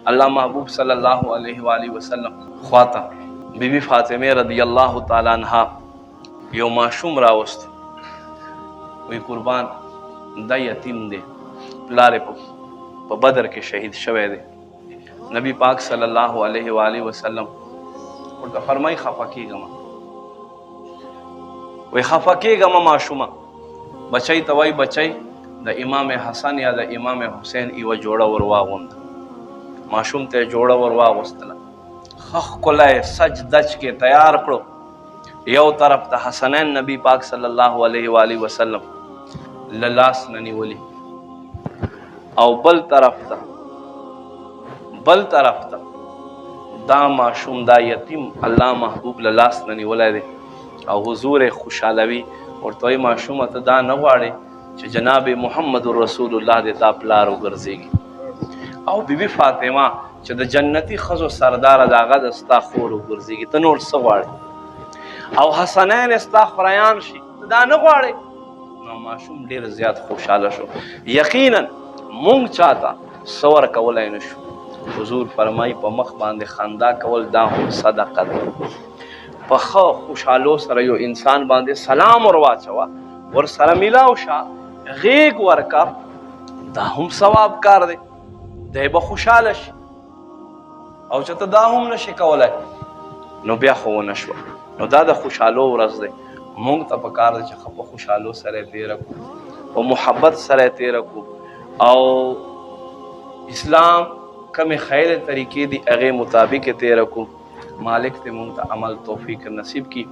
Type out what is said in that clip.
الله محبوب صلی الله علیه و آله وسلم خواته بیبي فاطمه رضی الله تعالی عنها یو ماشوم راوست، وی قربان دا یتیم دی، پلار په بدر کې شهید شوی دی. نبی پاک صلی الله علیه و آله وسلم ورته فرمای خفه کېږم، وی خفه کېږم ماشومه. بچی ته وایي بچی د امام حسن یا د امام حسین یوه جوړه ور واغونده. ماشوم ته یې جوړه ور واغوستله، ښه ښکلی سج دج کې تیار کړو. یو طرف ته حسنین نبی پاک صلی الله علیه و آله وسلم له لاس نه نیولي، او بل طرف ته دا ماشوم دا یتیم الله محبوب له لاس نه نیولی دی، او حضور یې خوشحالوي. ورته وایي ماشومه ته دا نه غواړې چې جناب محمد رسول الله د تا پلار وګرځېږي، او بیبي فاطمه چې د جنتي ښځو سرداره د هغه د ستا خور وګرځېږي، ته نور څه غواړې؟ او حسنین ستا خوریان شي، ته دا نه غواړې؟ نو ماشوم ډېر زیات خوشحاله شو. یقینا مونږ چاته څه ورکولی نه شو. حضور فرمایي په مخ باندې خندا کول دا هم صدقه ده. په ښه خوشحالو سره یو انسان باندې سلام ور واچوه، ورسره میلاو شه، غېږ ورکه، دا هم ثواب کار دی، دی به خوشحاله شي. او چې ته دا هم نشي کولی نو بیا خو ونه شوه. نو دا د خوشحالو ورځ دی. مونږ ته پکار دی چې ښه په خوشحالو سره یې تېره کړو، په محبت سره یې تېره کړو، او اسلام کمې خیر طریقې دي هغې مطابق یې تېره کړو. مالک دې مونږ ته عمل توفیق نصیب کړي.